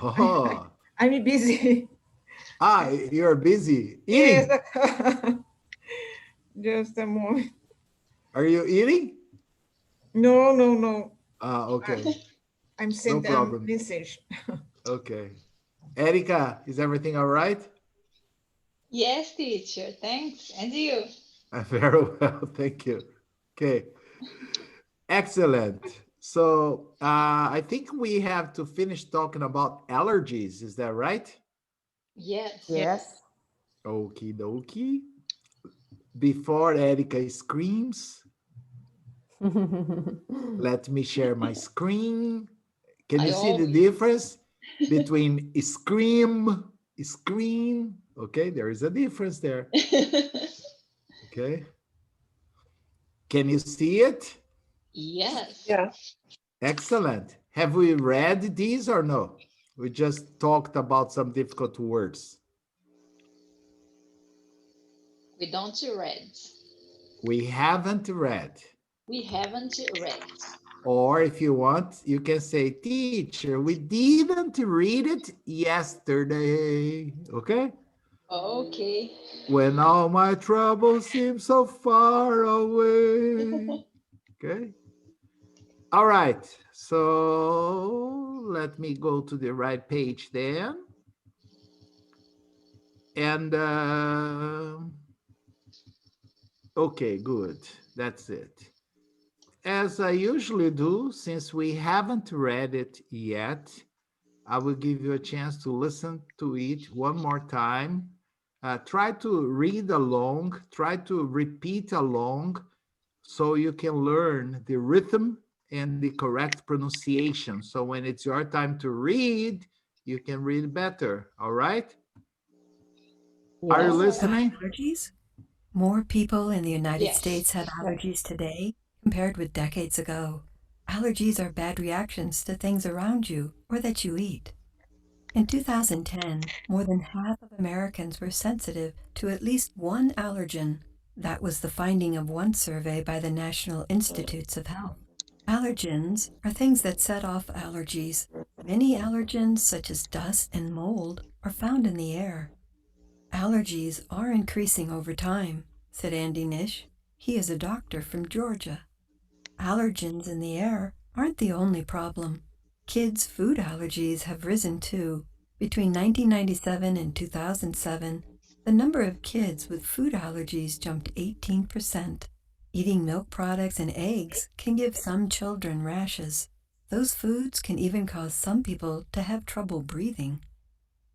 Oh. I'm busy. Ah, you're busy Yes. eating. Just a moment. Are you eating? No, no, no. Ah, okay. I'm No sending a problem. message. Okay. Erika, is everything all right? Yes, teacher. Thanks. And you? Very well, thank you. Okay, excellent. So I think we have to finish talking about allergies. Is that right? Yes. Yes. Yes. Okie dokie. Before Erika screams, let me share my screen. Can I you see the always. difference between scream? Okay, there is a difference there. Okay, can you see it? Yes. Yeah. Excellent. Have we read these or no? We just talked about some difficult words. We don't read. We haven't read. We haven't read. Or if you want, you can say, teacher, we didn't read it yesterday. Okay? Okay. When all my troubles seem so far away. Okay? All right. So let me go to the right page then. And okay, good. That's it. As I usually do, since we haven't read it yet, I will give you a chance to listen to it one more time. Try to read along, try to repeat along so you can learn the rhythm and the correct pronunciation. So when it's your time to read, you can read better. All right? Are you All Yes. right. About listening? allergies, more people in the United Yes. States have Yeah. allergies today compared with decades ago. Allergies are bad reactions to things around you or that you eat. In 2010, more than half of Americans were sensitive to at least one allergen. That was the finding of one survey by the National Institutes of Health. Allergens are things that set off allergies. Many allergens, such as dust and mold, are found in the air. Allergies are increasing over time, said Andy Nish. He is a doctor from Georgia. Allergens in the air aren't the only problem. Kids' food allergies have risen too. Between 1997 and 2007, the number of kids with food allergies jumped 18%. Eating milk products and eggs can give some children rashes. Those foods can even cause some people to have trouble breathing.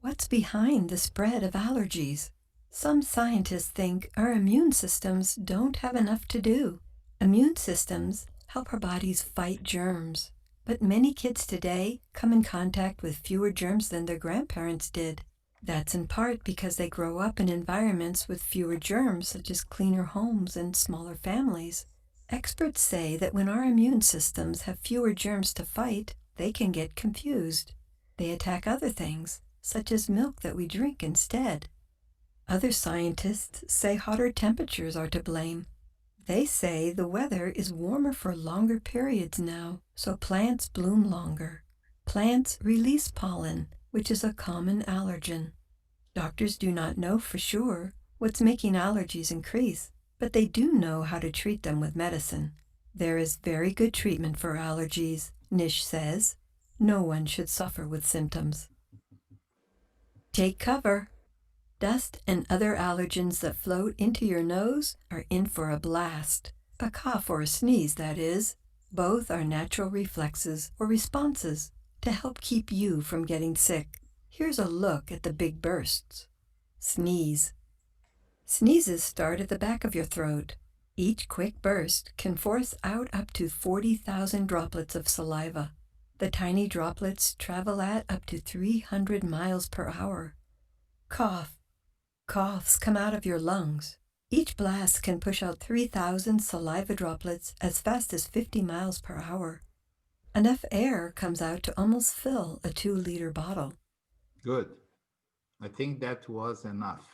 What's behind the spread of allergies? Some scientists think our immune systems don't have enough to do. Immune systems help our bodies fight germs, but many kids today come in contact with fewer germs than their grandparents did. That's in part because they grow up in environments with fewer germs, such as cleaner homes and smaller families. Experts say that when our immune systems have fewer germs to fight, they can get confused. They attack other things, such as milk that we drink instead. Other scientists say hotter temperatures are to blame. They say the weather is warmer for longer periods now, so plants bloom longer. Plants release pollen, which is a common allergen. Doctors do not know for sure what's making allergies increase, but they do know how to treat them with medicine. There is very good treatment for allergies, Nish says. No one should suffer with symptoms. Take cover. Dust and other allergens that float into your nose are in for a blast. A cough or a sneeze, that is. Both are natural reflexes or responses to help keep you from getting sick. Here's a look at the big bursts. Sneeze. Sneezes start at the back of your throat. Each quick burst can force out up to 40,000 droplets of saliva. The tiny droplets travel at up to 300 miles per hour. Cough. Coughs come out of your lungs. Each blast can push out 3,000 saliva droplets as fast as 50 miles per hour. Enough air comes out to almost fill a 2-liter bottle. Good. I think that was enough.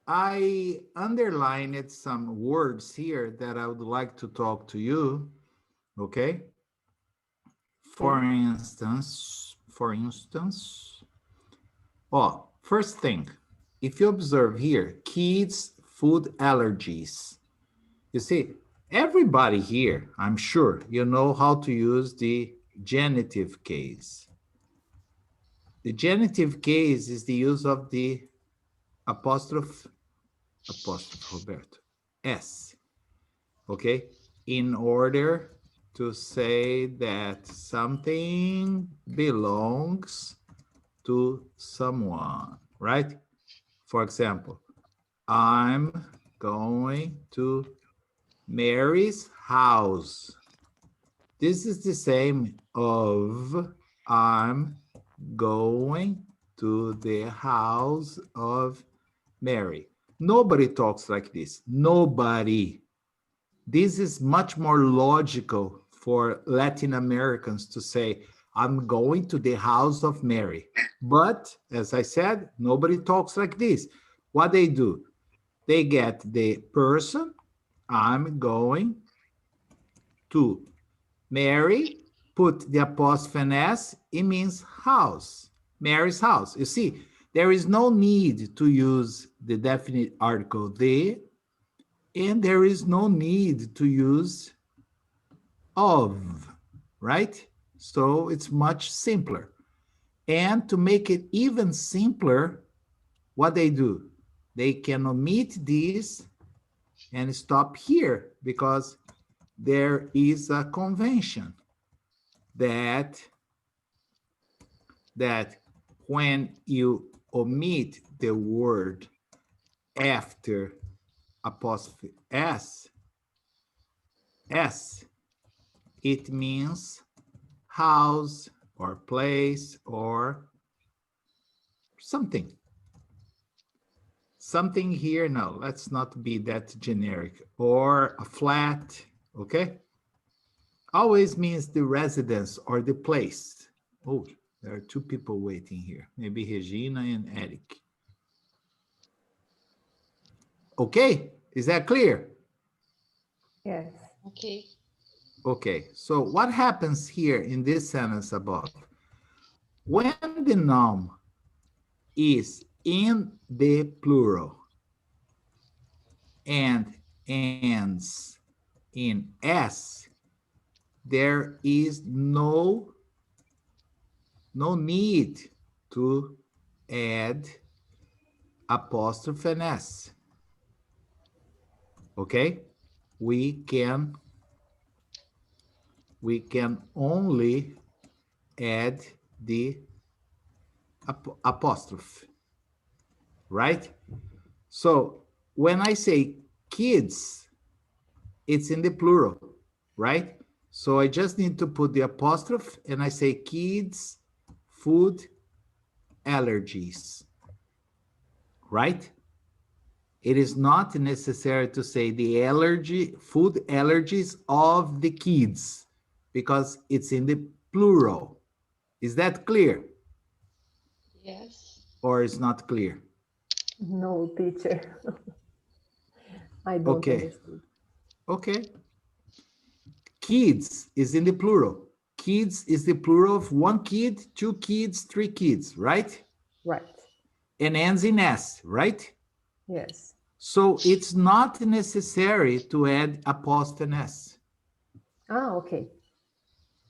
I underlined some words here that I would like to talk to you. Okay. For instance, oh, first thing, if you observe here, kids' food allergies. You see, everybody here, I'm sure, you know how to use the genitive case. The genitive case is the use of the apostrophe Roberto, S, okay? In order to say that something belongs to someone, right? For example, I'm going to Mary's house. This is the same of I'm going to the house of Mary. Nobody talks like this. Nobody. This is much more logical for Latin Americans to say, I'm going to the house of Mary. But as I said, nobody talks like this. What they do, they get the person, I'm going to Mary, put the apostrophe S, it means house, Mary's house. You see, there is no need to use the definite article the, and there is no need to use of, right? So it's much simpler. And to make it even simpler, what they do, they can omit this and stop here because there is a convention that when you omit the word after apostrophe S, it means house or place or something. Something here, no, let's not be that generic. Or a flat, okay? Always means the residence or the place. Oh, there are two people waiting here. Maybe Regina and Eric. Okay, is that clear? Yes. Okay. Okay, so what happens here in this sentence above? When the noun is in the plural and ends in S, there is no need to add apostrophe and S. Okay? We can only add the apostrophe, right? So when I say kids, it's in the plural, right? So I just need to put the apostrophe and I say kids, food, allergies, right? It is not necessary to say the food allergies of the kids because it's in the plural. Is that clear? Yes. Or is not clear? No, teacher. I don't Okay. understand. Okay. Kids is in the plural. Kids is the plural of one kid, two kids, three kids, right? Right. And ends in S, right? Yes. So it's not necessary to add apostrophe S. Ah, okay.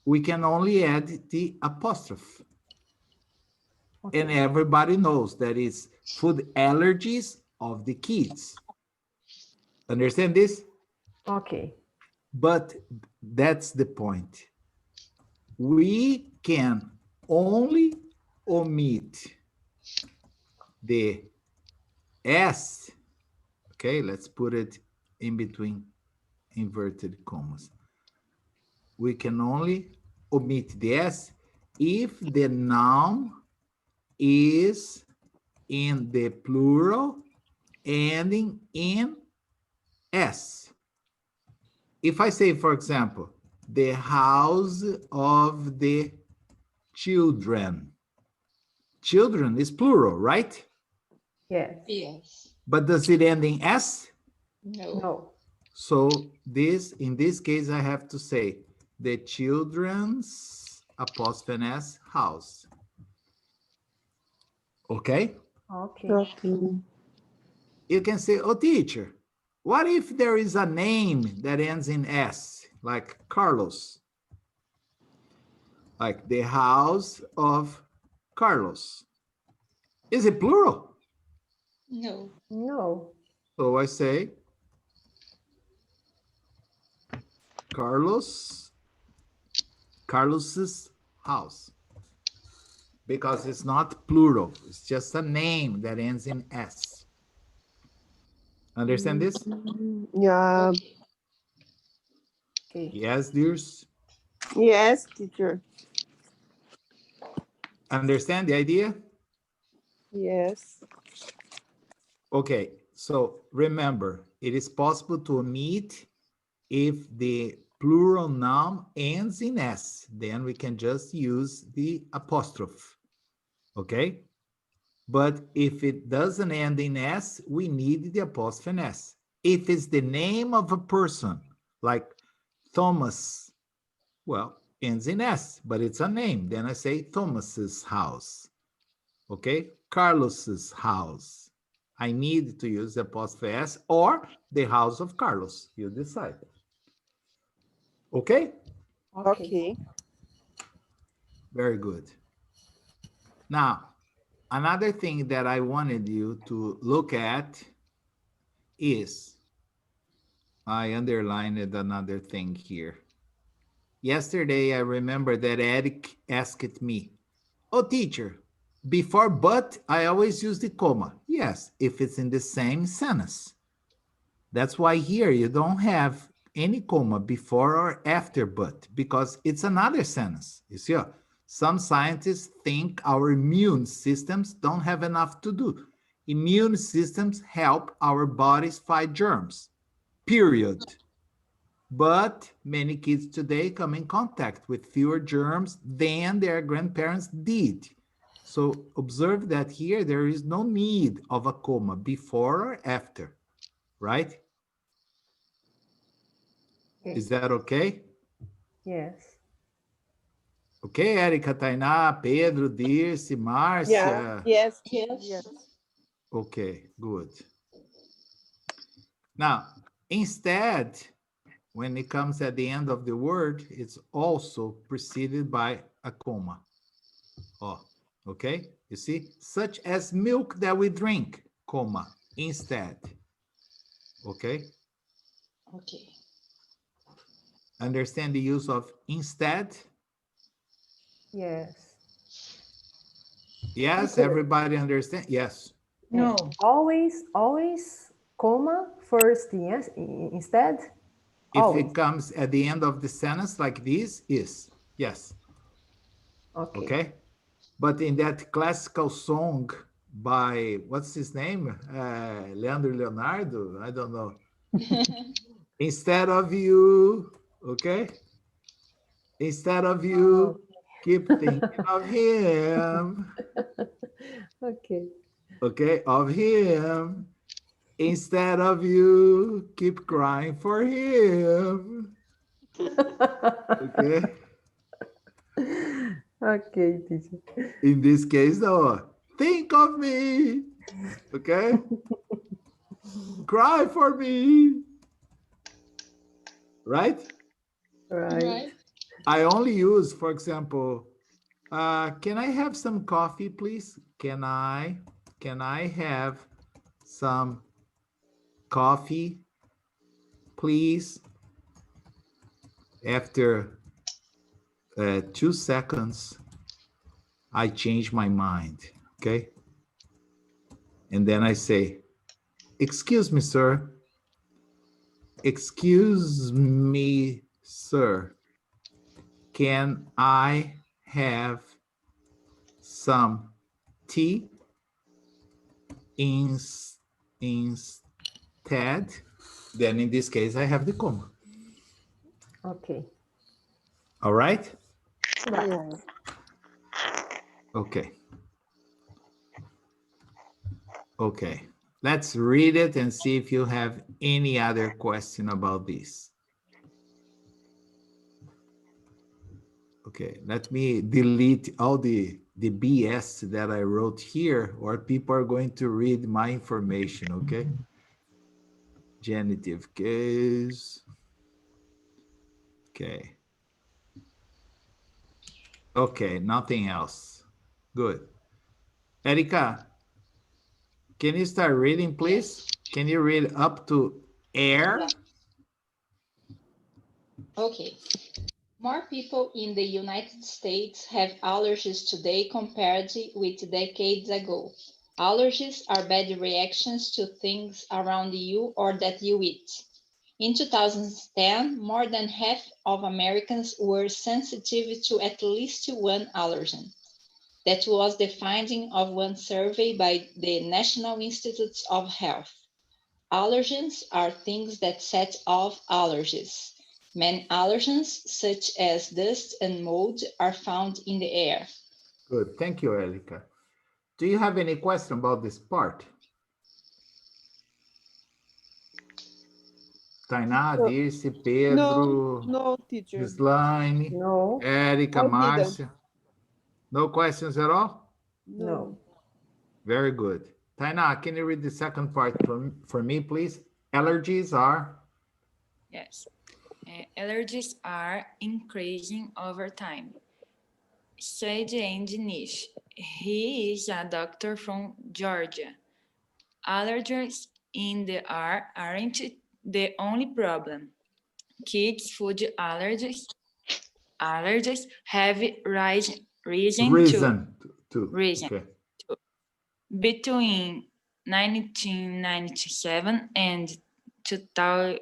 We can only add the apostrophe. Okay. And everybody knows that it's food allergies of the kids. Understand this? Okay. But that's the point. We can only omit the S, okay, let's put it in between inverted commas. We can only omit the S if the noun is in the plural ending in S. If I say, for example, the house of the children. Children is plural, right? Yes. Yes. But does it end in S? No. No. So in this case, I have to say the children's apostrophe S, house. Okay? Okay. Okay. You can say, oh, teacher, what if there is a name that ends in S, like Carlos? Like the house of Carlos. Is it plural? No. No. So I say, Carlos's house. Because it's not plural. It's just a name that ends in S. Understand this? Yeah. Okay. Okay. Yes, dears. Yes, teacher. Understand the idea? Yes. Okay, so remember, it is possible to omit if the plural noun ends in S. Then we can just use the apostrophe. Okay? But if it doesn't end in S, we need the apostrophe S. If it's the name of a person, like Thomas, well, ends in S, but it's a name. Then I say Thomas's house. Okay? Carlos's house. I need to use the apostrophe S or the house of Carlos. You decide. Okay? Okay. Very good. Now, another thing that I wanted you to look at is, I underlined another thing here. Yesterday, I remember that Eric asked me, oh, teacher, before but, I always use the comma. Yes, if it's in the same sentence. That's why here you don't have any comma before or after but, because it's another sentence. You see, some scientists think our immune systems don't have enough to do. Immune systems help our bodies fight germs, period. But many kids today come in contact with fewer germs than their grandparents did. So observe that here there is no need of a comma before or after, right? Okay. Is that okay? Yes. Okay, Érica, Tainá, Pedro, Dirce, Yeah. Márcia. Yes, teacher. Yes. Yes. Okay, good. Now, instead, when it comes at the end of the word, it's also preceded by a comma. Oh, okay? You see? Such as milk that we drink, comma, instead. Okay? Okay. Understand the use of instead? Yes. Yes, Teacher, everybody understand? Yes. No. always, comma, first, yes, instead? If Always. it comes at the end of the sentence like this, is. Yes. Okay. Okay? But in that classical song by, what's his name? Leandro Leonardo? I don't know. Instead of you, okay? Instead of you, keep thinking of him, Okay. okay? Of him. Instead of you, keep crying for him, okay? Okay, teacher. In this case, though, think of me, okay? Cry for me, right? Right. Right. I only use, for example, can I have some coffee, please? Can I have some coffee, please? After 2 seconds, I change my mind, okay? And then I say, excuse me, sir. Excuse me, sir. Can I have some tea instead? Then in this case, I have the comma. Okay. All right? Yeah. Okay. Okay. Let's read it and see if you have any other question about this. Okay, let me delete all the BS that I wrote here, or people are going to read my information, okay? Genitive case. Okay. Okay, nothing else. Good. Erika, can you start reading, please? Yes. Can you read up to air? Yeah. Okay. More people in the United States have allergies today compared with decades ago. Allergies are bad reactions to things around you or that you eat. In 2010, more than half of Americans were sensitive to at least one allergen. That was the finding of one survey by the National Institutes of Health. Allergens are things that set off allergies. Many allergens, such as dust and mold, are found in the air. Good, thank you, Erika. Do you have any question about this part? Tainá, No, Dirce, no, Pedro, no, teacher. Gislaine, No, Erika, I didn't. Márcia. No questions at all? No. no. Very good. Tainá, can you read the second part for me, please? Allergies are? Yes. Allergies are increasing over time, said Andy Nish. He is a doctor from Georgia. Allergies in the air aren't the only problem. Kids' food allergies have risen to Reason to, risen okay. between 1997 and 2000.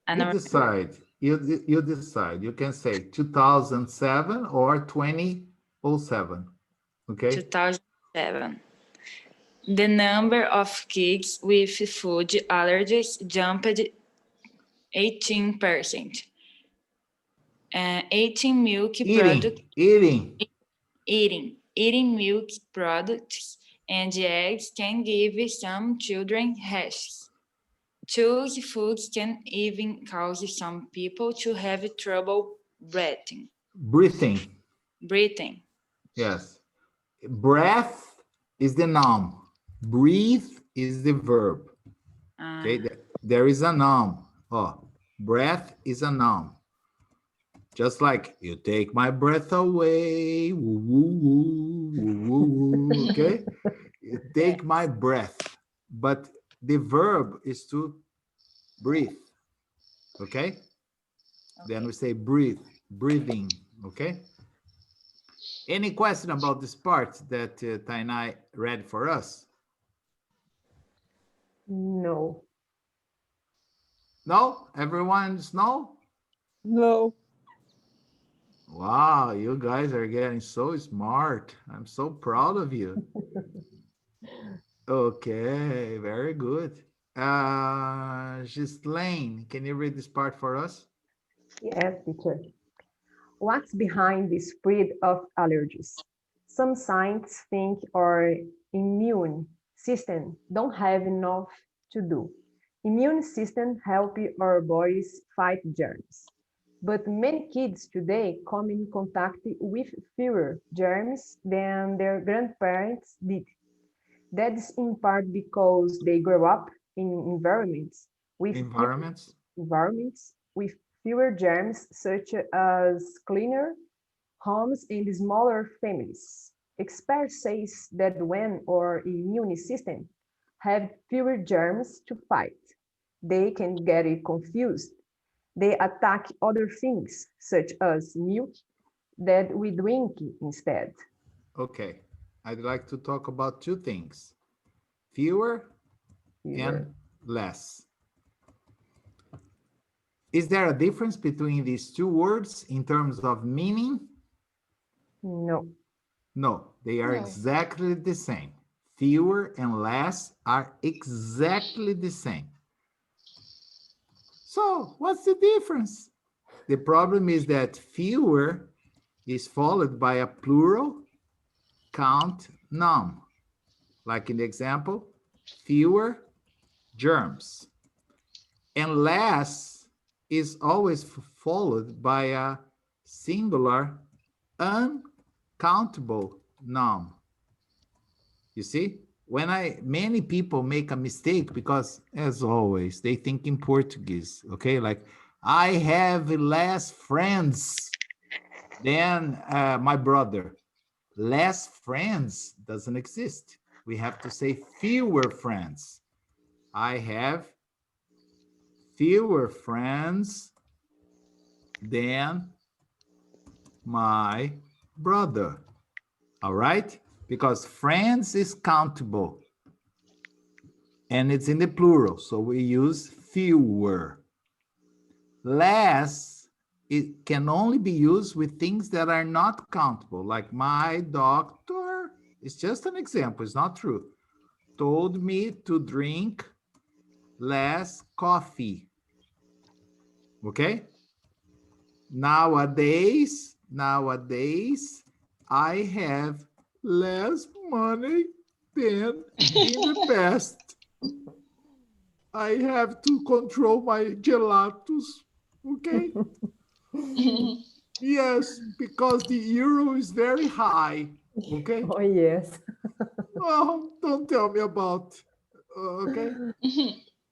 You decide. You decide. You can say 2007 or 2007. Okay. 2007. The number of kids with food allergies jumped 18%. 18 milk products eating milk products and eggs can give some children rashes. Those foods can even cause some people to have trouble breathing. Breathing. Breathing. Yes. Breath is the noun. Breathe is the verb. Okay. There is a noun. Oh, breath is a noun. Just like you take my breath away. Woo, woo, woo, woo, woo, woo. Okay. You take my breath. But the verb is to breathe. Okay. Then we say breathe, breathing. Okay. Any question about this part that Tainai read for us? No. No? Everyone's no? No. Wow, you guys are getting so smart. I'm so proud of you. Okay, very good. Ghislaine, can you read this part for us? Yes, teacher. What's behind the spread of allergies? Some scientists think our immune system don't have enough to do. Immune system help our bodies fight germs. But many kids today come in contact with fewer germs than their grandparents did. That's in part because they grow up in Environments? environments with fewer germs, such as cleaner homes and smaller families. Experts say that when our immune system have fewer germs to fight, they can get confused. They attack other things, such as milk, that we drink instead. Okay, I'd like to talk about two things, fewer Fewer. and less. Is there a difference between these two words in terms of meaning? No. No, they are No. exactly the same. Fewer and less are exactly the same. So what's the difference? The problem is that fewer is followed by a plural count noun. Like in the example, fewer germs. And less is always followed by a singular uncountable noun. You see, when many people make a mistake because, as always, they think in Portuguese, okay? Like, I have less friends than my brother. Less friends doesn't exist. We have to say fewer friends. I have fewer friends than my brother. All right? Because friends is countable and it's in the plural, so we use fewer. Less, it can only be used with things that are not countable, like my doctor, it's just an example, it's not true, told me to drink less coffee. Okay? Nowadays, I have less money than in the past. I have to control my gelatos. Okay? Yes, because the euro is very high. Okay? Oh, yes. Oh, don't tell me about. Okay?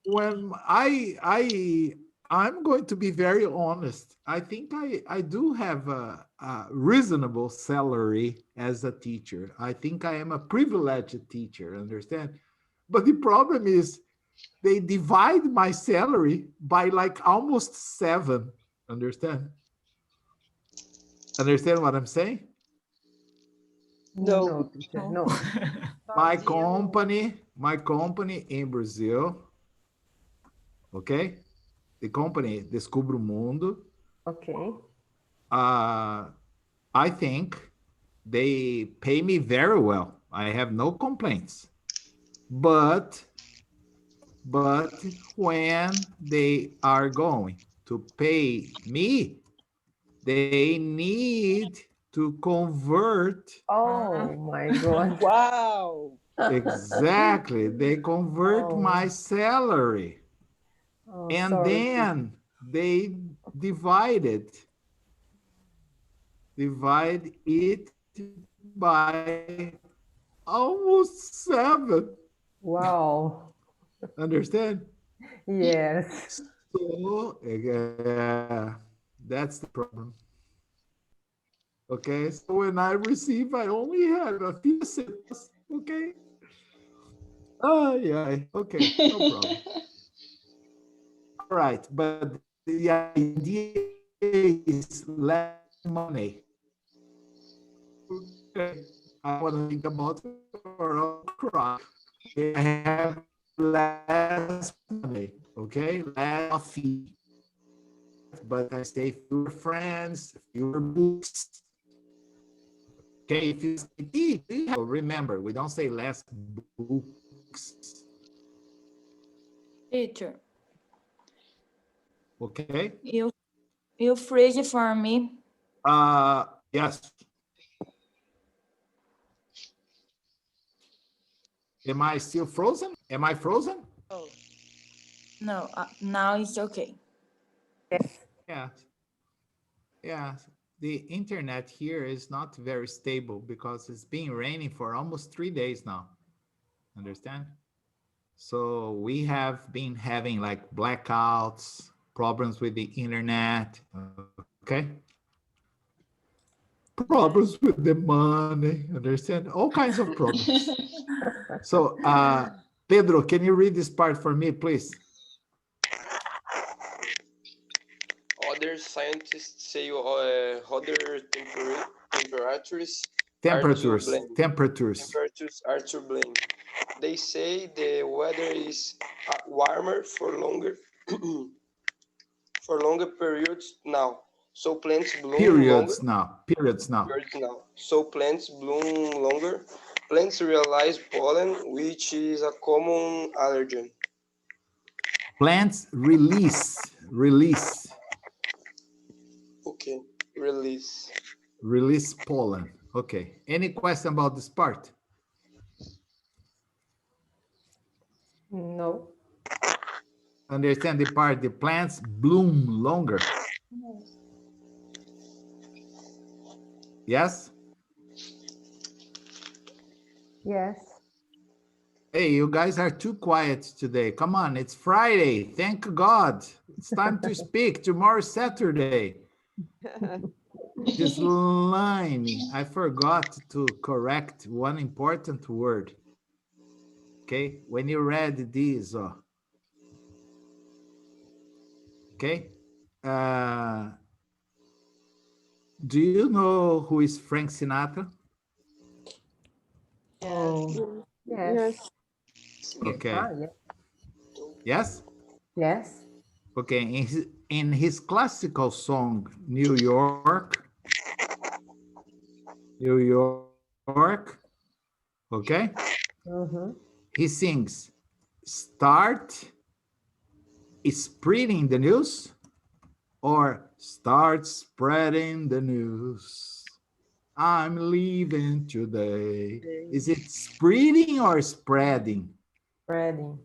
When I'm going to be very honest. I think I do have a reasonable salary as a teacher. I think I am a privileged teacher, understand? But the problem is they divide my salary by like almost 7, understand? Understand what I'm saying? No. No, teacher, no. My company in Brazil, okay? The company Descubra o Mundo, Okay. I think they pay me very well. I have no complaints. But when they are going to pay me, they need to convert. Oh my God. Wow. Exactly. They convert Oh, my salary. oh, And sorry, teacher. then they divide it by almost 7. Wow. Understand? Yes. So that's the problem. Okay, so when I receive, I only have a few centavos. Okay. Oh yeah. Okay, no problem. All right, but the idea is less money. Okay, I want to think about it or I'll cry. Okay, I have less money. Okay, less fee. But I say fewer friends, fewer books. Okay, if you say remember, we don't say less books. Teacher, Okay. you freeze it for me. Yes. Am I still frozen? Am I frozen? No, now it's okay. Yes. Yeah. Yeah. The internet here is not very stable because it's been raining for almost 3 days now. Understand? So we have been having like blackouts, problems with the internet. Okay. Problems with the money. Understand? All kinds of problems. So, Pedro, can you read this part for me, please? Other scientists say other temperatures Temperatures. are to blame. They say the weather is warmer for longer for longer periods now. So plants bloom longer. Periods now. So plants bloom longer. Plants release pollen, which is a common allergen. Plants release. Okay, release. Release pollen. Okay. Any question about this part? No. Understand the part, the plants bloom longer. Yes? Yes. Hey, you guys are too quiet today. Come on, it's Friday. Thank God. It's time to speak. Tomorrow's Saturday. This line, I forgot to correct one important word. Okay, when you read these, okay. Do you know who is Frank Sinatra? Oh, yes. Yes. Okay. Yeah. Yes? Yes. Okay. In his classical song, New York, New York, okay? Mm-hmm. He sings, start spreading the news or start spreading the news. I'm leaving today. Is it spreading or spreading? Spreading.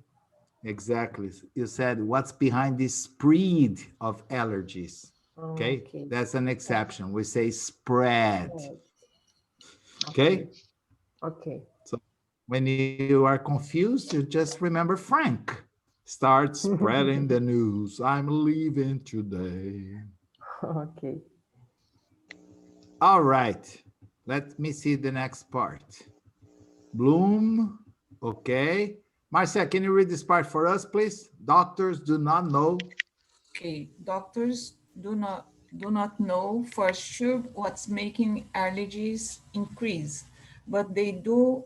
Exactly. You said what's behind this spread of allergies. Okay, Okay. that's an exception. We say spread. Okay. Okay, Okay. so when you are confused, you just remember Frank. Start spreading the news. I'm leaving today. Okay. All right, let me see the next part. Bloom. Okay. Marcia, can you read this part for us, please? Doctors do not know. Okay, doctors do not know for sure what's making allergies increase, but they do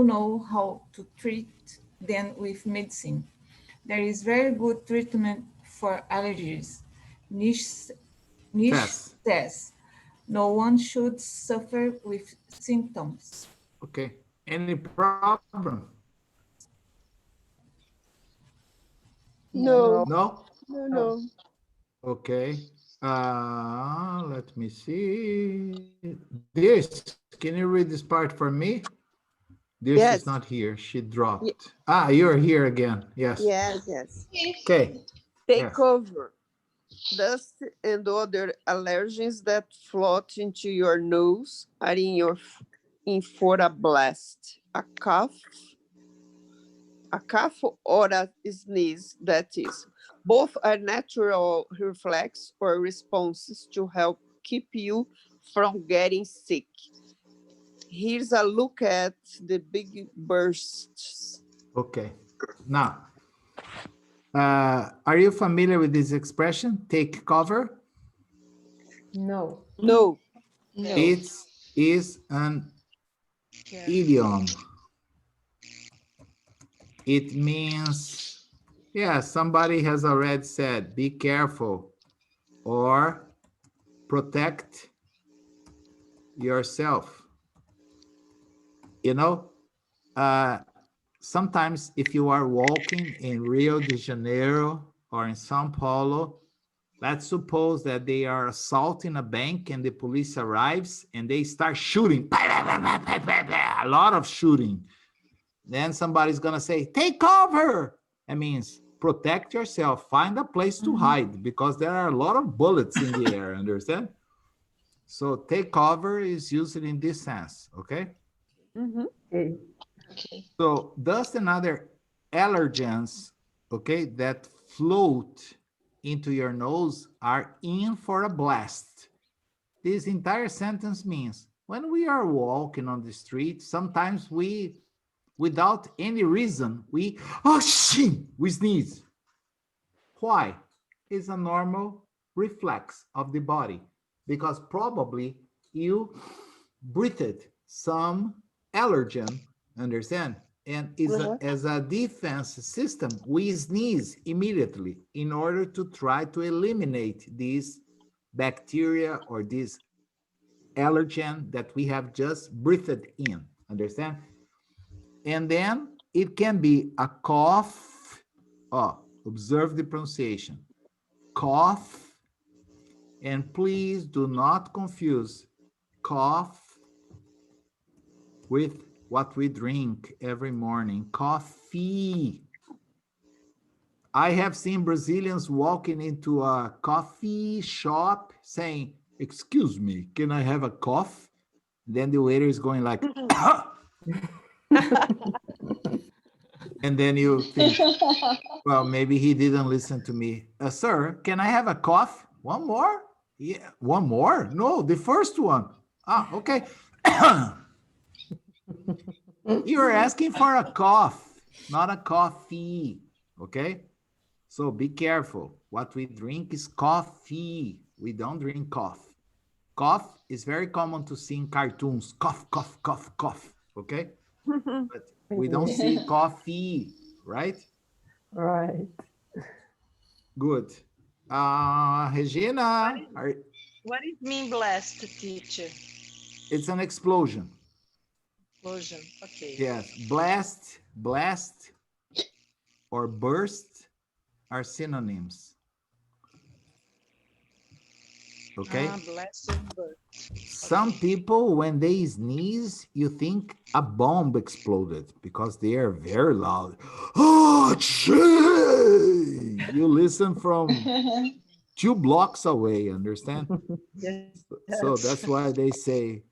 know how to treat them with medicine. There is very good treatment for allergies. Niche, niche Tess. says no one should suffer with symptoms. Okay. Any problem? No. No. No? No, No. no. Okay. Let me see. This, can you read this part for me? This is not Yes. here. She dropped. Ye- You're here again. Yes. Yes, yes. Okay. Take Yes. over. Dust and other allergens that float into your nose are in for a blast. A cough or a sneeze, that is. Both are natural reflex or responses to help keep you from getting sick. Here's a look at the big bursts. Okay. Now, are you familiar with this expression? Take cover. No. No. No. It is an idiom. It means, yeah, somebody has already said, be careful or protect yourself. You know, uh, sometimes if you are walking in Rio de Janeiro or in Sao Paulo, let's suppose that they are assaulting a bank and the police arrives and they start shooting, a lot of shooting. Then somebody's gonna say, take cover. That means protect yourself, find a place to hide because there are a lot of bullets in the air, understand? So take cover is used in this sense, okay? Mhm. Okay. Okay. So dust and other allergens, okay, that float into your nose are in for a blast. This entire sentence means when we are walking on the street, sometimes we, without any reason, we sneeze. Why? It's a normal reflex of the body because probably you breathed some allergen, understand? And Uh-huh. as a defense system, we sneeze immediately in order to try to eliminate these bacteria or this allergen that we have just breathed in, understand? And then it can be a cough. Observe the pronunciation. Cough. And please do not confuse cough with what we drink every morning. Coffee. I have seen Brazilians walking into a coffee shop saying, excuse me, can I have a cough? Then the waiter is going like, and then you think, well, maybe he didn't listen to me. Sir, can I have a cough? One more? Yeah, one more? No, the first one. Ah, okay. You're asking for a cough, not a coffee. Okay? So be careful. What we drink is coffee. We don't drink coffee. Cough is very common to see in cartoons. Cough, cough, cough, cough. Okay? But we don't Yeah. see coffee, right? Right. Good. What Regina, is what is mean blast, teacher? it's an explosion. Explosion. Okay. Yes, blast, blast, or burst are synonyms. Okay? Blast and burst. Some Okay. people, when they sneeze, you think a bomb exploded because they are very loud. Oh, you listen from 2 blocks away, understand? So Yes. that's why they say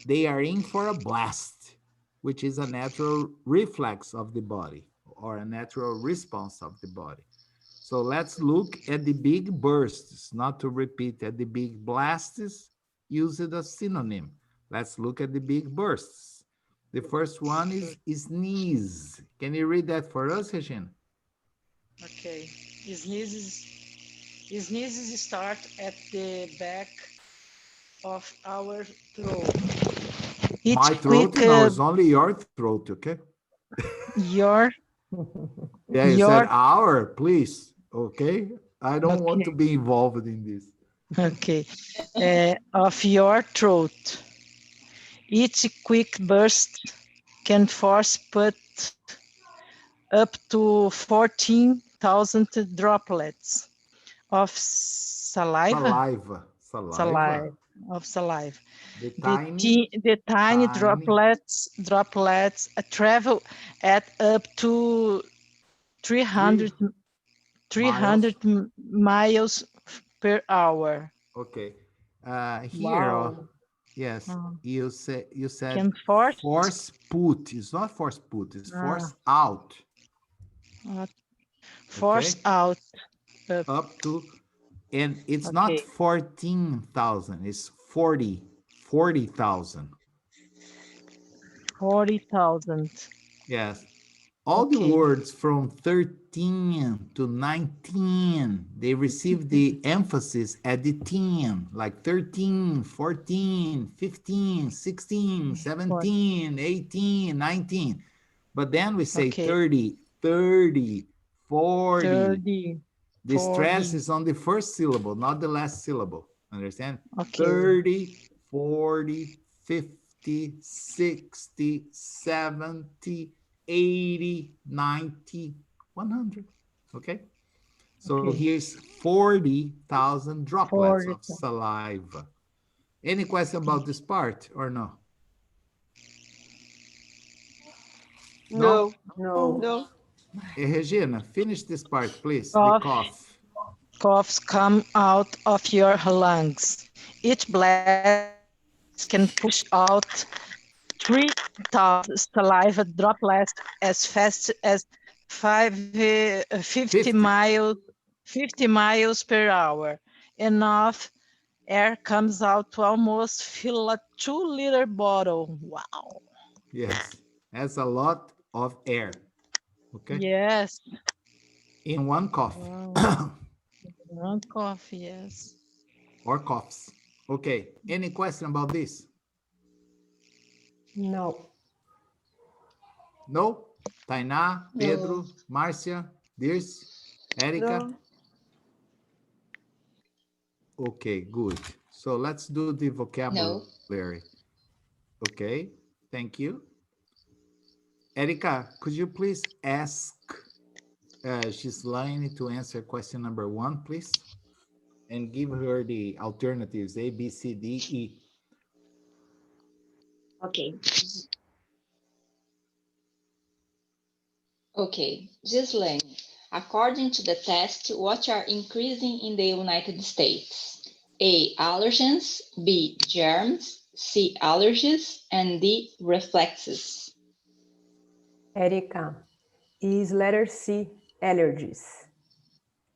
they are in for a blast, which is a natural reflex of the body or a natural response of the body. So let's look at the big bursts, not to repeat at the big blasts, use it as synonym. Let's look at the big bursts. The first one Sure. is sneeze. Can you read that for us, Regina? Okay. Sneezes sneezes start at the back of our throat. Each My throat? quick No, it's only your throat, okay? your Yeah, you said your our, please, okay? I don't want to okay be involved in this. okay of your throat. Each quick burst can force put up to 14,000 droplets of saliva, Saliva, saliva, saliva of saliva. the tiny, The tiny tiny, droplets travel at up to 300, 300 3 miles. miles per hour. Okay. Here, Wow. yes, Uh, you said can force force put. It's not force put, it's uh, force out. uh, force Okay. out up. Up to, and it's not Okay, 14,000, it's 40,000. 40,000. Yes. All the Okay, words from 13 to 19, they receive the emphasis at the 10, like 13, 14, 15, 16, for 17, 18, 19. But then we say okay, 30, 30, 40. 30, The stress 40. is on the first syllable, not the last syllable. Understand? Okay, 30, 40, 50, 60, 70, 80, 90, 100. Okay? So okay, here's 40,000 droplets 40. of saliva. Any question about this part or no? No? No, No. no. Regina, finish this part, please. The Cough, cough. coughs come out of your lungs. Each blast can push out 3,000 saliva droplets as fast as 50 50. miles 50 miles per hour. Enough air comes out to almost fill a 2-liter bottle. Wow. Yes. That's a lot of air. Okay? Yes. In one cough. Wow. One cough, yes. Or coughs. Okay. Any question about this? No. No? Tainá, No, Pedro, Márcia, Dirce, Érica? No. Okay, good. So let's do the no. vocabulary. Okay, thank you. Érica, could you please ask Ghislaine to answer question number 1, please? And give her the alternatives A, B, C, D, E. Okay. Okay, Ghislaine, according to the test, what are increasing in the United States? A. Allergens, B. Germs, C. Allergies, and D. Reflexes. Erika, is letter C, allergies.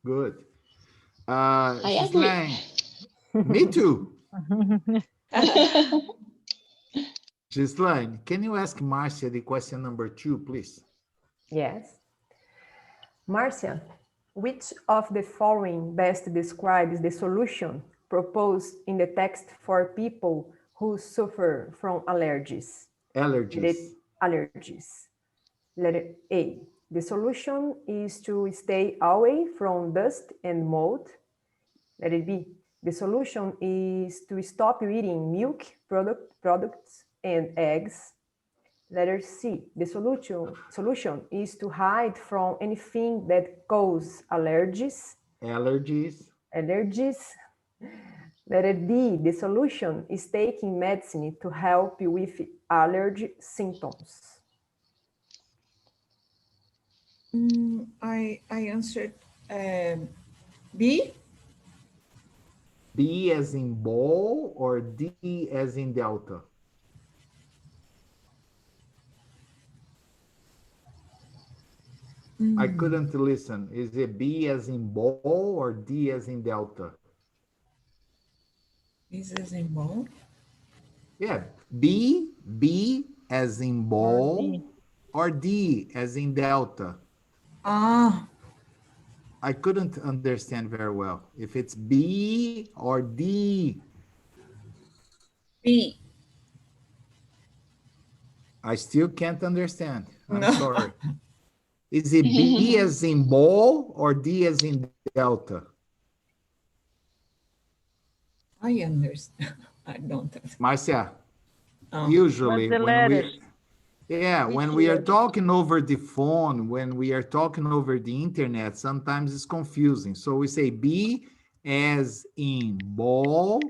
Good. I agree. Ghislaine, me too. Ghislaine, can you ask Marcia the question number 2, please? Yes. Marcia, which of the following best describes the solution proposed in the text for people who suffer from allergies? Allergies. Allergies. Letter A. The solution is to stay away from dust and mold. Letter B. The solution is to stop eating milk products and eggs. Letter C. The solution is to hide from anything that causes allergies. Allergies. Letter D. The solution is taking medicine to help you with allergy symptoms. I answered B. B as in ball or D as in delta? I couldn't listen. Is it B as in ball or D as in delta? Is as in ball? Yeah, B as in ball or D as in delta? Ah, I couldn't understand very well. If it's B or D. B. I still can't understand. I'm No. sorry. Is it B as in ball or D as in delta? I understand. I don't understand. Marcia, Oh. usually What's the when we... letters? Yeah, when we are talking over the phone, when we are talking over the internet, sometimes it's confusing. So we say B as in ball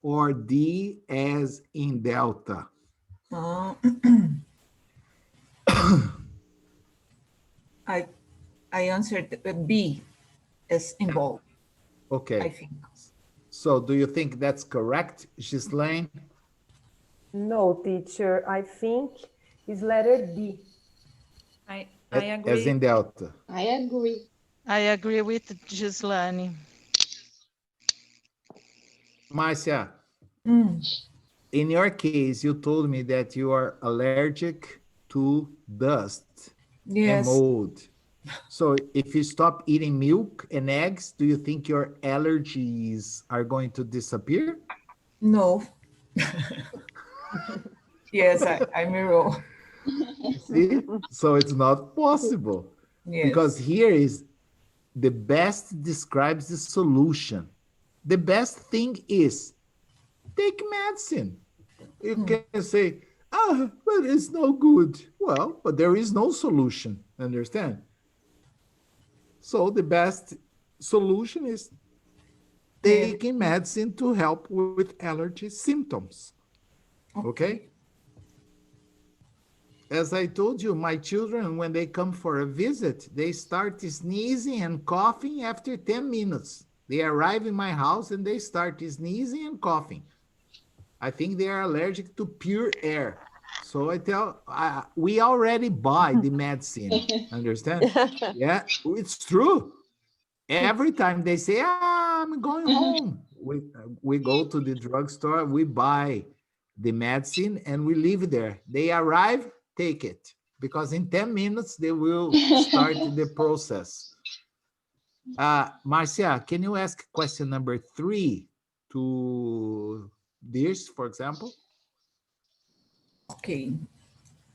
or D as in delta. Oh. I answered B as in ball, I Okay. think. So do you think that's correct, Ghislaine? No, teacher, I think it's letter D. I As agree. in delta. I agree. I agree with Gislane. Marcia, Mm. in your case, you told me that you are allergic to dust and Yes. mold. So if you stop eating milk and eggs, do you think your allergies are going to disappear? No. Yes, I'm a roll. See? So it's not possible. Yes. Because here is the best describes the solution. The best thing is take medicine. You can say, but it's no good. Well, but there is no solution. Understand? So the best solution is taking medicine to help with allergy symptoms. Okay? As I told you, my children, when they come for a visit, they start sneezing and coughing after 10 minutes. They arrive in my house and they start sneezing and coughing. I think they are allergic to pure air. So I tell, we already buy the medicine. Understand? Yeah, it's true. Every time they say, I'm going home, we go to the drugstore, we buy the medicine and we leave there. They arrive, take it, because in 10 minutes they will start the process. Marcia, can you ask question number 3 to this, for example? Okay.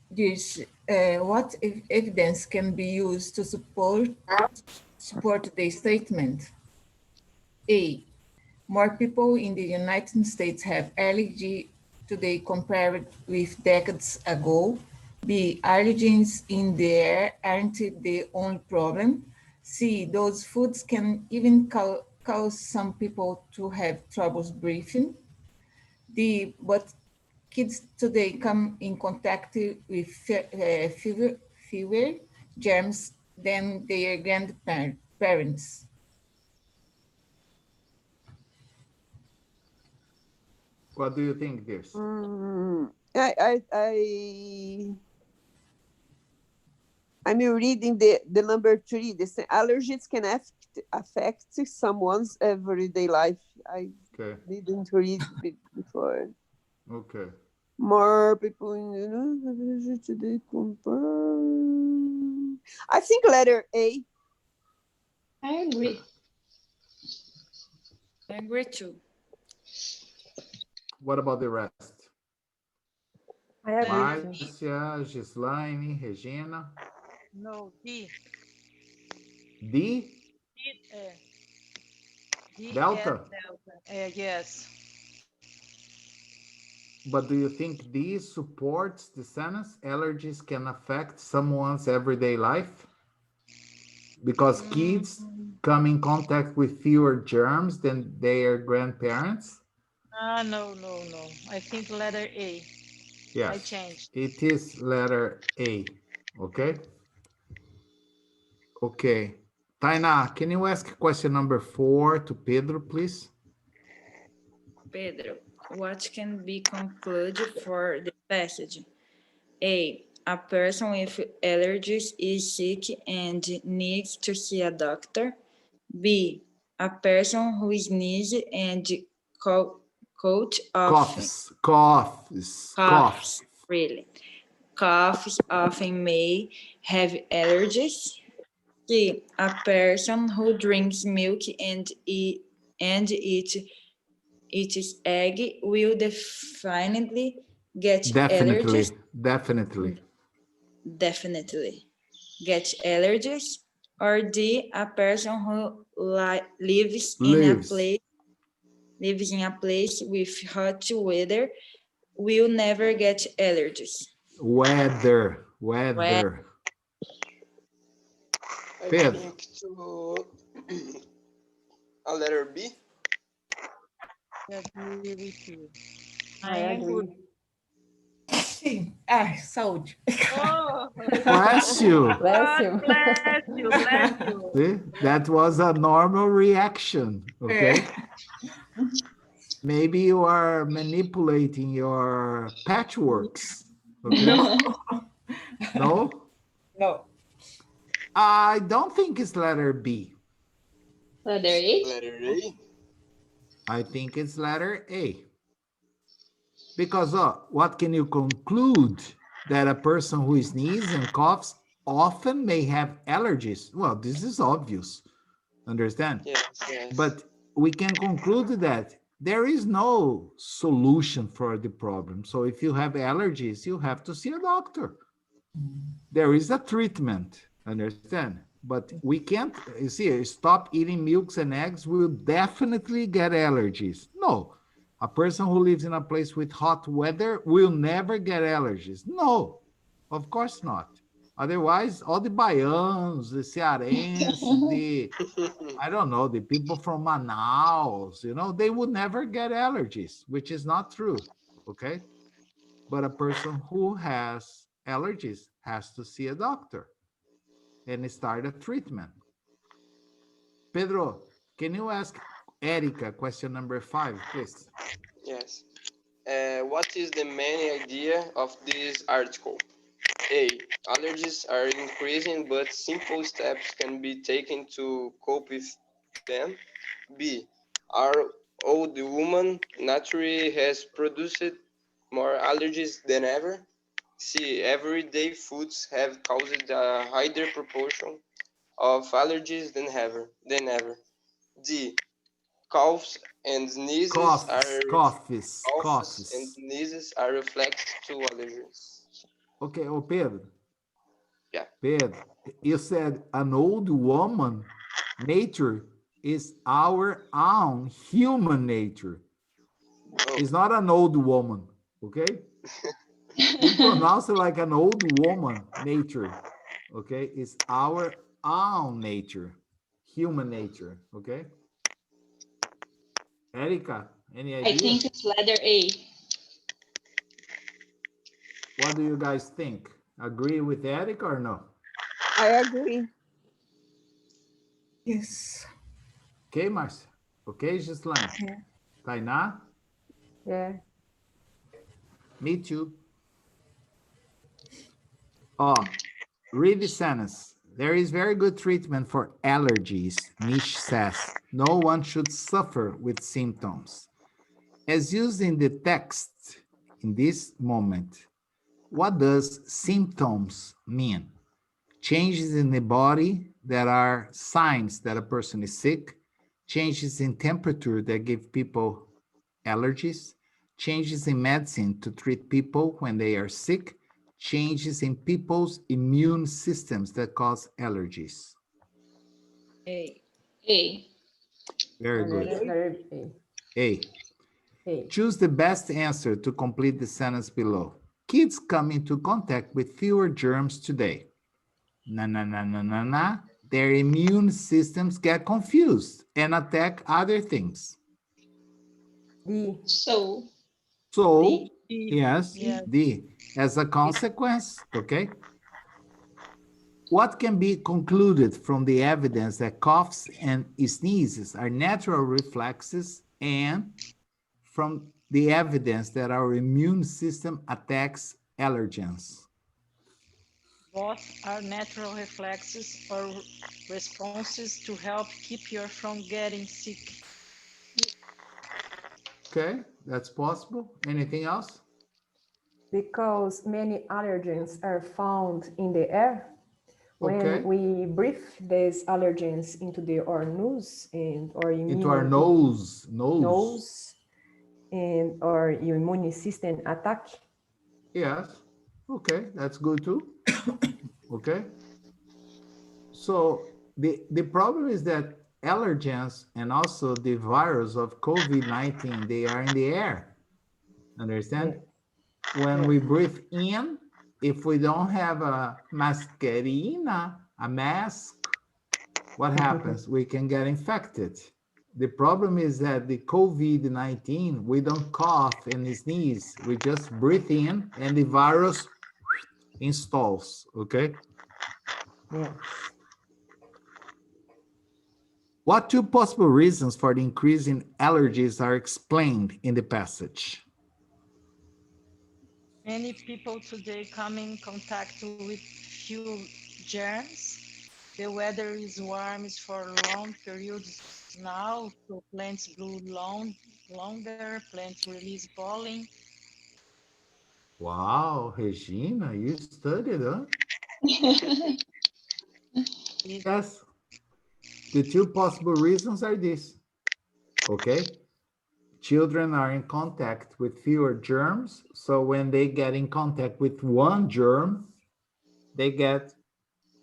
This, what evidence can be used to support the statement? A. More people in the United States have allergy today compared with decades ago. B. Allergens in the air aren't the only problem. C. Those foods can even cause some people to have troubles breathing. D. But kids today come in contact with fewer germs than their grandparents. What do you think, this? I'm reading the number 3. The allergies can affect someone's everyday life. I Okay. didn't read before. Okay. More people in today compare. I think letter A. I agree. I agree too. What about the rest? I agree too. Márcia, Gislaine, Regina. No, D. D? D Delta? yes. But do you think D supports the sentence? Allergies can affect someone's everyday life? Because kids come in contact with fewer germs than their grandparents? No. I think letter A. I Yes, changed. it is letter A. Okay? Okay. Tainá, can you ask question number 4 to Pedro, please? Pedro, what can be concluded for the passage? A. A person with allergies is sick and needs to see a doctor. B. A person who sneezes and co- cough often, Coughs. really. Coughs often may have allergies. C. A person who drinks milk and eats egg will definitely get allergies. Definitely. Definitely get allergies. Or D. A person who Lives. lives in a place with hot weather will never get allergies. Weather. Well, I Pedro. think to a letter B. I agree with you. I agree. Sim. Saúde. Oh, Bless you. Bless God you. bless you, bless you. See? That was a normal reaction. Okay. Maybe you are manipulating your patchworks. Okay. No? No. I don't think it's letter B. Letter A? Letter A. I think it's letter A. Because what can you conclude? That a person who sneezes and coughs often may have allergies. Well, this is obvious. Understand? Yes, yes. But we can conclude that there is no solution for the problem. So if you have allergies, you have to see a doctor. There is a treatment, understand? But we can't, you see, stop eating milks and eggs will definitely get allergies. No, a person who lives in a place with hot weather will never get allergies. No, of course not. Otherwise, all the baianos, the cearenses, I don't know, the people from Manaus, they would never get allergies, which is not true. Okay. But a person who has allergies has to see a doctor and start a treatment. Pedro, can you ask Erica question number 5, please? Yes. What is the main idea of this article? A. Allergies are increasing, but simple steps can be taken to cope with them. B. Our old woman naturally has produced more allergies than ever. C. Everyday foods have caused a higher proportion of allergies than ever. D. Coughs and sneezes are coughs and Coughs. sneezes are reflex to allergies. Okay, Pedro. Yeah. Pedro, you said an old woman nature is our own human nature. Oh. It's not an old woman, okay? You pronounce it like an old woman nature, okay? It's our own nature, human nature, okay? Erica, any I idea? think it's letter A. What do you guys think? Agree with Erica or no? I agree. Yes. Okay, Marcia. Okay, Gislaine. Yeah. Tainá? Yeah. Me too. Oh, read the sentence. There is very good treatment for allergies, Mish says. No one should suffer with symptoms. As used in the text in this moment, what does symptoms mean? Changes in the body that are signs that a person is sick, changes in temperature that give people allergies, changes in medicine to treat people when they are sick, changes in people's immune systems that cause allergies. A. A. Very good. Very A. A. Choose the best answer to complete the sentence below. Kids come into contact with fewer germs today. Na na na na na na. Their immune systems get confused and attack other things. D. So, So, D. yes, Yes. D. As a consequence, okay? What can be concluded from the evidence that coughs and sneezes are natural reflexes and from the evidence that our immune system attacks allergens? Both are natural reflexes or responses to help keep you from getting sick. Okay, that's possible. Anything else? Because many allergens are found in the air. When Okay, we breathe these allergens into our nose and our into our immune nose. nose and our immune system attack. Yes. Okay, that's good too. Okay. So the problem is that allergens and also the virus of COVID-19, they are in the air. Yeah. Understand? When Yeah. we breathe in, if we don't have a mascarina, a mask, what happens? We can get infected. The problem is that the COVID-19, we don't cough and sneeze. We just breathe in and the virus installs, okay? Yes. What two possible reasons for the increase in allergies are explained in the passage? Many people today come in contact with few germs. The weather is warm for long periods now, so plants grow longer, plants release pollen. Wow, Regina, you studied, huh? It, Yes, the two possible reasons are this, okay? Children are in contact with fewer germs, so when they get in contact with one germ, they get,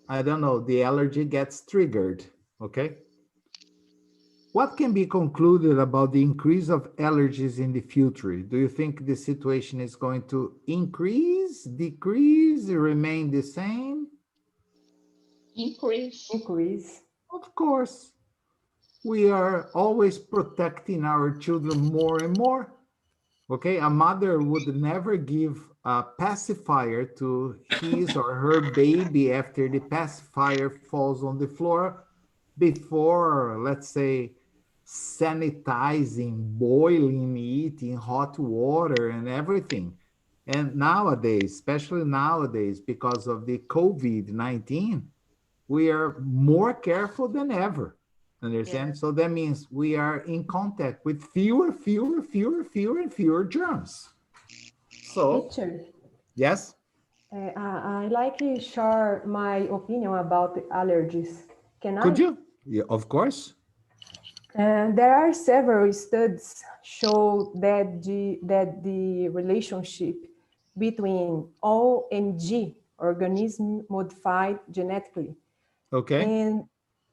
I don't know, the allergy gets triggered, okay? What can be concluded about the increase of allergies in the future? Do you think the situation is going to increase, decrease, remain the same? increase. Increase. Of course, we are always protecting our children more and more. Okay, a mother would never give a pacifier to his or her baby after the pacifier falls on the floor before, let's say, sanitizing, boiling it in hot water and everything. And nowadays, especially nowadays, because of the COVID-19, we are more careful than ever. yeah, Understand? So that means we are in contact with and fewer germs. So, Teacher, yes, I like to share my opinion about the allergies. Can could I? you? Yeah, of course. There are several studies show that the relationship between OMG, organism modified genetically, Okay.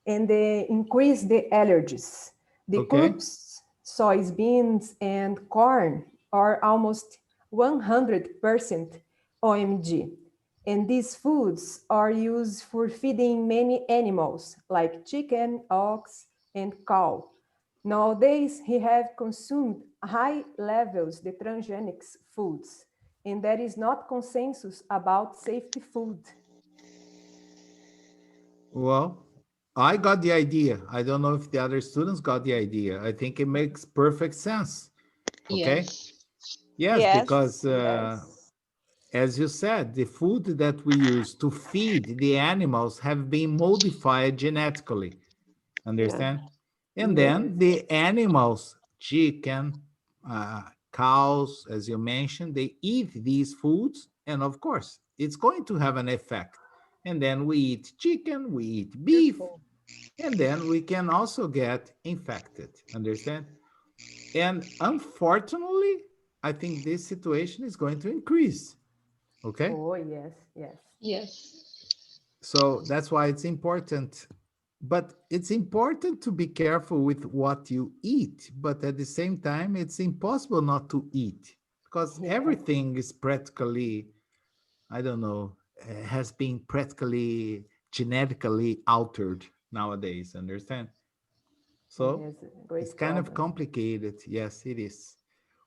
and they increase the allergies. The Okay. crops, soybeans, and corn are almost 100% OMG. And these foods are used for feeding many animals like chicken, ox, and cow. Nowadays, he have consumed high levels the transgenic foods, and there is not consensus about safety food. Well, I got the idea. I don't know if the other students got the idea. I think it makes perfect sense. Okay. Yes. Yes, Yes, because Yes. as you said, the food that we use to feed the animals have been modified genetically. yeah, Understand? And Yes. then the animals, chicken, cows, as you mentioned, they eat these foods, and of course, it's going to have an effect. And then we eat chicken, we eat beef, Careful. and then we can also get infected. Understand? And unfortunately, I think this situation is going to increase. Okay. Oh, yes, yes. Yes. So that's why it's important. But it's important to be careful with what you eat. But at the same time, it's impossible not to eat because Yes. everything is practically, I don't know, has been practically genetically altered nowadays. Understand? So Yes. it's Great kind of problem. complicated. Yes, it is.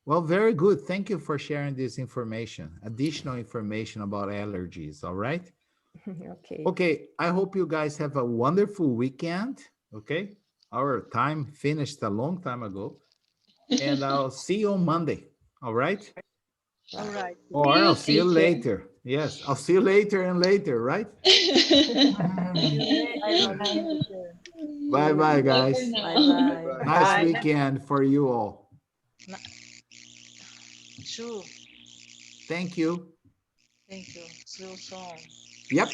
Well, very good. Thank you for sharing this information, additional information about allergies. All right. Okay. Okay. I hope you guys have a wonderful weekend. Okay. Our time finished a long time ago, and I'll see you on Monday. All right. All Right. right. See Or I'll you, see you teacher. later. Yes. I'll see you later and later. Right. See you later, Okay. teacher. Bye bye, Bye for guys. Bye now. Bye bye. bye. Nice bye. weekend for you all. True. Thank you. Thank you. See you soon. Yep.